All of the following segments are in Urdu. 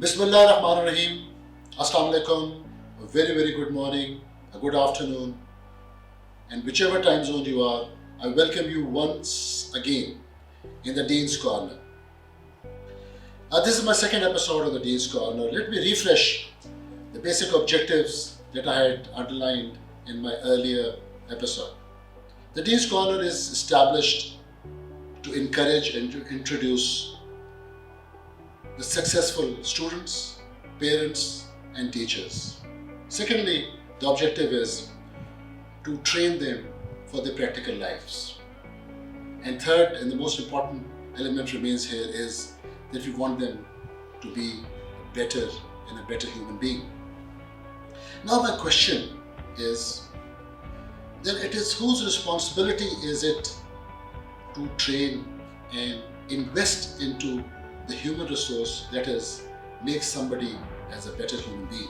Bismillah ar-Rahman ar-Rahim. Assalamu alaikum. A very, very good morning, a good afternoon, and whichever time zone you are, I welcome you once again in the Dean's Corner. This is my second episode of the Dean's Corner. Let me refresh the basic objectives that I had underlined in my earlier episode. The Dean's Corner is established to encourage and to introduce the successful students, parents, and teachers. Secondly, the objective is to train them for their practical lives. And third, and the most important element remains here, is that we want them to be better and a better human being. Now my question is that it is whose responsibility is it to train and invest into the human resource that is make somebody as a better human being.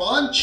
5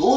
2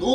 2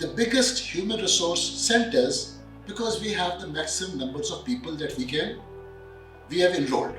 the biggest human resource centers because we have the maximum numbers of people that we have enrolled.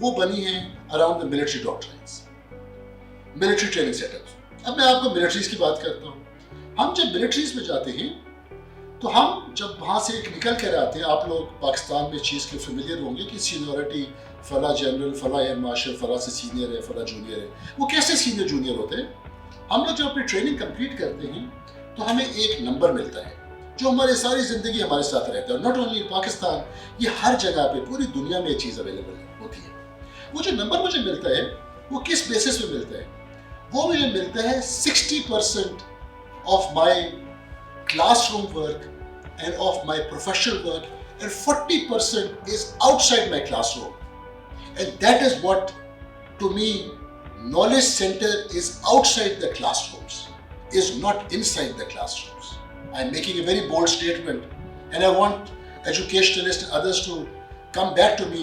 وہ بنی ہیں around the military doctrines, military training set up. اب میں آپ کو ملٹریز کی بات کرتا ہوں. ہم جب ملٹریز میں جاتے ہیں تو ہم جب وہاں سے نکل کر آتے ہیں، آپ لوگ پاکستان میں چیز کے فیملیئر ہوں گے کہ سینیورٹی فلاں جنرل، فلاں ایئر مارشل، فلاں سے سینئر ہے، فلاں جونیئر ہے. وہ کیسے سینئر جونیئر ہوتے ہیں؟ ہم لوگ جب اپنی ٹریننگ کمپلیٹ کرتے ہیں تو ہمیں ایک نمبر ملتا ہے جو ہماری ساری زندگی ہمارے ساتھ رہتا ہے. ناٹ اونلی پاکستان، یہ ہر جگہ پہ پوری دنیا میں یہ چیز اویلیبل ہوتی ہے. وہ جو نمبر مجھے ملتا ہے وہ کس بیسس پہ ملتا ہے؟ وہ مجھے ملتا ہے 60% of my classroom work and of my professional work and 40% is outside my classroom. And that is what to me knowledge center is outside the classrooms, is not inside the classrooms. I'm making a very bold statement and I want educationalists and others to come back to me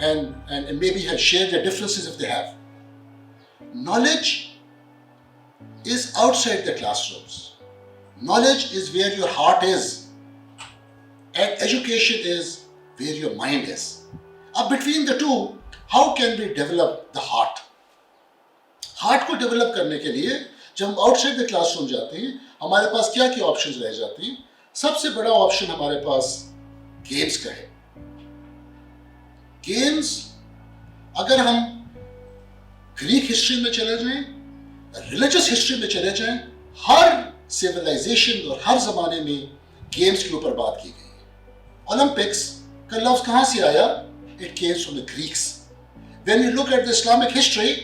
and maybe share their differences if they have. Knowledge is outside the classrooms. Knowledge is where your heart is and education is where your mind is. Between the two, how can we develop the heart? Heart کو ڈیولپ کرنے کے لیے جب ہم out side the class room جاتے ہیں ہمارے پاس کیا کیا آپشنز رہ جاتے ہیں؟ سب سے بڑا آپشن ہمارے پاس گیمز کا ہے. گیمز اگر ہم گریک ہسٹری میں چلے جائیں، ریلیجس ہسٹری میں چلے جائیں، ہر سیولائزیشن اور ہر زمانے میں گیمز کے اوپر بات کی گئی ہے. اولمپکس کا لفظ کہاں سے آیا؟ It comes from the Greeks. When you look at the Islamic history,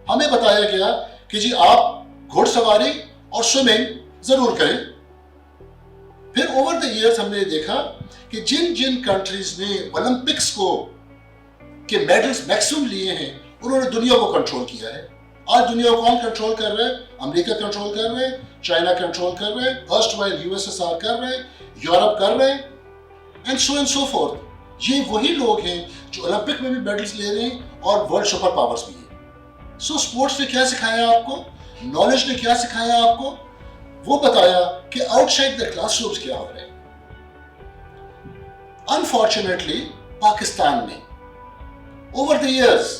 ہمیں بتایا گیا کہ جی آپ گھوڑ سواری اور سوئمنگ ضرور کریں. پھر اوور دا ایئرز ہم نے دیکھا کہ جن جن کنٹریز نے اولمپکس کو کے میڈلز میکسیمم لیے ہیں انہوں نے دنیا کو کنٹرول کیا ہے. آج دنیا کو کون کنٹرول کر رہا ہے؟ امریکہ کنٹرول کر رہے ہیں، چائنا کنٹرول کر رہے ہیں، فرسٹ وائل USSR کر رہے ہیں، یورپ کر رہے ہیں، اینڈ سو فورتھ. یہ وہی لوگ ہیں جو اولمپک میں بھی میڈلز لے رہے ہیں اور ورلڈ سپر پاورز بھی ہیں. سو اسپورٹس نے کیا سکھایا آپ کو؟ نالج نے کیا سکھایا آپ کو؟ وہ بتایا کہ outside the classrooms کیا ہو رہے ہیں. انفارچونیٹلی پاکستان میں over the years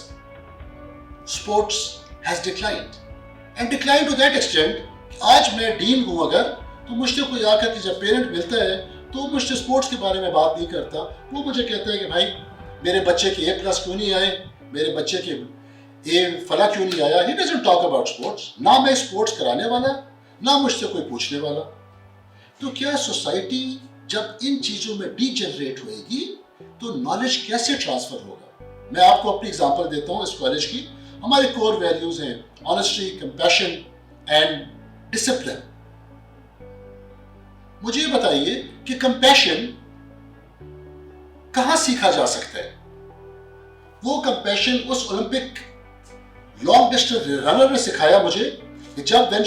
sports has declined and declined to that extent. آج میں ڈین ہوں اگر تو مجھ سے کوئی آ کر کے جب پیرنٹ ملتا ہے تو مجھ سے اسپورٹس کے بارے میں بات نہیں کرتا. وہ مجھے کہتا ہے کہ بھائی میرے بچے کے A+ کیوں نہیں آئے، میرے بچے کے فلاں کیوں نہیں آیا. He doesn't talk about sports. نہ میں اسپورٹس کرانے والا، نہ مجھ سے کوئی پوچھنے والا. تو کیا سوسائٹی جب ان چیزوں میں ڈی جنریٹ ہوئے گی تو نالج کیسے ٹرانسفر ہوگا؟ میں آپ کو اپنی اگزامپل دیتا ہوں اس کالج کی. ہمارے کور ویلیوز ہیں آنیسٹی، کمپیشن اینڈ ڈسپلن. مجھے یہ بتائیے کہ کمپیشن کہاں سیکھا جا سکتا ہے؟ وہ کمپیشن اس اولمپک لانگ ڈسٹنس رنر نے سکھایا مجھے کہ جب when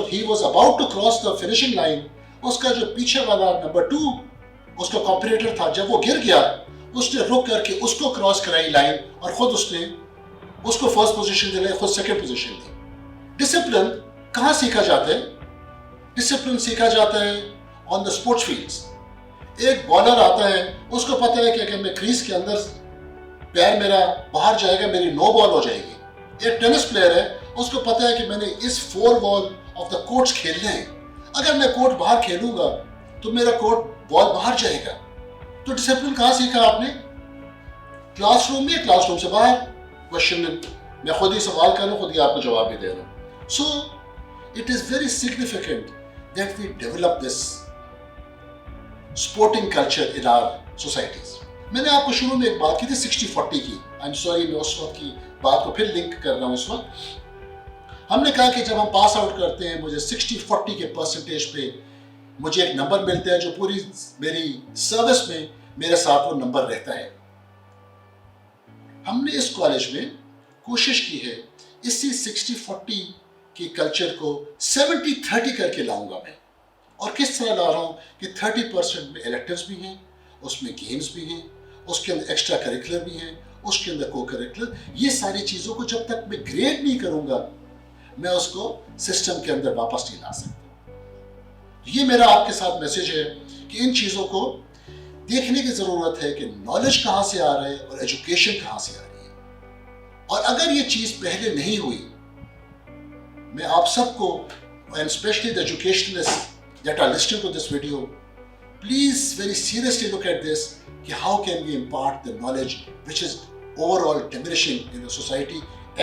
he was about to cross the finishing line، اس کا جو پیچھے والا نمبر 2 اس کا کمپیٹیٹر تھا، جب وہ گر گیا اس نے رک کر کے اس کو کراس کرائی لائن اور خود اس نے اس کو فرسٹ پوزیشن دلائی، خود سیکنڈ پوزیشن دی. ڈسپلن کہاں سیکھا جاتا ہے؟ ڈسپلن سیکھا جاتا ہے آن دا اسپورٹس فیلڈس. ایک بالر آتا ہے، اس کو پتہ ہے کہ اگر میں کریز کے اندر پیر میرا باہر جائے گا میری نو بال ہو جائے گی. ایک ٹینس پلیئر ہے، اس کو پتہ ہے کہ میں نے اس 4 بال آف دا کورٹس کھیلنے ہیں، اگر میں کورٹ باہر کھیلوں گا تو میرا کورٹ بال باہر جائے گا. تو ڈسپلن کہاں سیکھا آپ نے؟ کلاس روم میں، کلاس روم سے باہر. کوشچن میں خود ہی سوال کر رہا ہوں، خود ہی آپ کو جواب بھی دے رہا ہوں. So it is very significant that we develop this sporting culture in our societies. میں نے آپ کو شروع میں ایک بات کی تھی 60-40 کی. آئی ایم سوری میں اس وقت کی بات کو پھر لنک کر رہا ہوں. اس وقت ہم نے کہا کہ جب ہم پاس آؤٹ کرتے ہیں مجھے 60-40 کے پرسنٹیج پہ مجھے ایک نمبر ملتا ہے جو پوری میری سروس میں میرے ساتھ وہ نمبر رہتا ہے. ہم نے اس کالج میں کوشش کی ہے اسی 60-40 کی کلچر کو 70-30 کر کے لاؤں گا میں. اور کس طرح لا رہا ہوں کہ 30% میں الیکٹیوز بھی ہیں، اس میں گیمز بھی ہیں، اس کے اندر ایکسٹرا کریکولر بھی ہیں، اس کے اندر کو کریکولر. یہ ساری چیزوں کو جب تک میں گریڈ نہیں کروں گا میں اس کو سسٹم کے اندر واپس نہیں لا سکتا. یہ میرا آپ کے ساتھ میسج ہے کہ ان چیزوں کو دیکھنے کی ضرورت ہے کہ نالج کہاں سے آ رہا ہے اور ایجوکیشن کہاں سے آ رہی ہے. اگر یہ چیز پہلے نہیں ہوئی, میں آپ سب کو, and especially the educationalists that are listening to this video, please very seriously look at this, کہ how can we impart the knowledge which is overall diminishing in the society,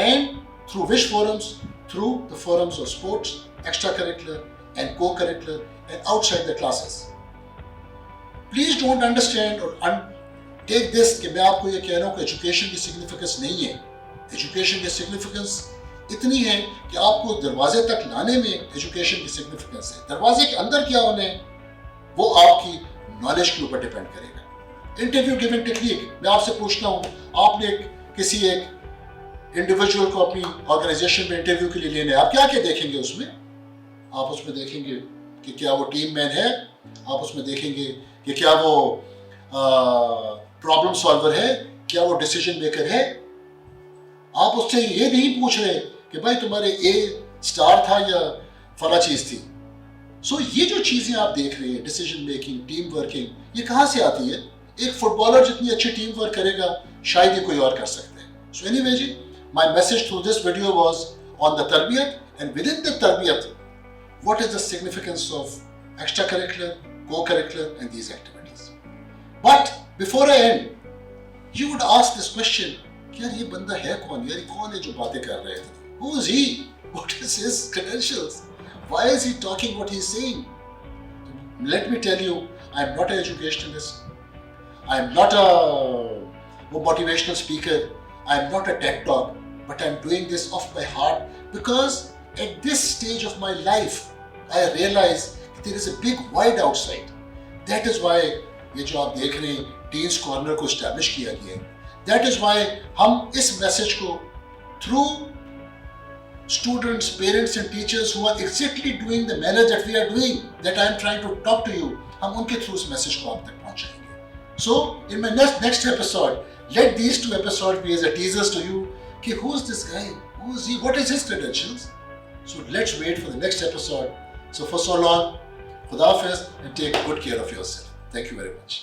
and through which forums? Through the forums of sports, extracurricular and co-curricular and outside the classes. Please don't understand or take this کہ میں آپ کو یہ کہہ رہا ہوں کہ ایجوکیشن کی سگنیفیکنس نہیں ہے. ایجوکیشن کی سگنیفیکنس اتنی ہے کہ آپ کو دروازے تک لانے میں ایجوکیشن کی سگنیفیکنس ہے. دروازے کے اندر کیا ہونا ہے وہ آپ کی نالج کے اوپر ڈیپینڈ کرے گا. انٹرویو گیونگ ٹیکنیک, میں آپ سے پوچھتا ہوں, آپ نے کسی ایک انڈیویجول کو اپنی آرگنائزیشن میں انٹرویو کے لیے لینا ہے, آپ کیا کیا دیکھیں گے اس میں؟ آپ اس میں دیکھیں گے کہ کیا وہ ٹیم مین ہے, آپ اس میں دیکھیں گے کہ کیا وہ پرابلم سالور ہے, کیا وہ ڈیسیجن میکر ہے. آپ اس سے یہ نہیں پوچھ رہے کہ بھائی تمہارے اے اسٹار تھا یا فلاں چیز تھی. سو یہ جو چیزیں آپ دیکھ رہے ہیں, ڈیسیجن میکنگ, ٹیم ورکنگ, یہ کہاں سے آتی ہے؟ ایک فٹ بالر جتنی اچھی ٹیم ورک کرے گا شاید یہ کوئی اور کر سکتے ہیں. سو اینی وے جی, my message through this video was on the tarbiyat, and within the tarbiyat, what is the significance of extracurricular, co-curricular and these activities. But before I end, you would ask this question, یار یہ بندہ ہے کون, یار کون ہے جو باتیں کر رہے تھے, who is he, what is his credentials, why is he talking what he is saying. Let me tell you, I am not an educationalist, I am not a motivational speaker, I am not a TED talk, but I am doing this off my heart because at this stage of my life, I realize there is a big void outside. That is why یہ جو آپ دیکھ رہے ہیں ٹینس کارنر کو اسٹیبلش کیا گیا ہے. That is why ہم اس میسج کو through students, parents and teachers who are exactly doing the manner that we are doing, that I am trying to talk to you, ہم ان کے through اس میسج کو آپ تک پہنچائیں گے. So in my next episode, let these 2 episodes be as a teasers to you. Okay, who is this guy? Who is he? What is his credentials? So let's wait for the next episode. So for so long, Khuda Hafiz, and take good care of yourself. Thank you very much.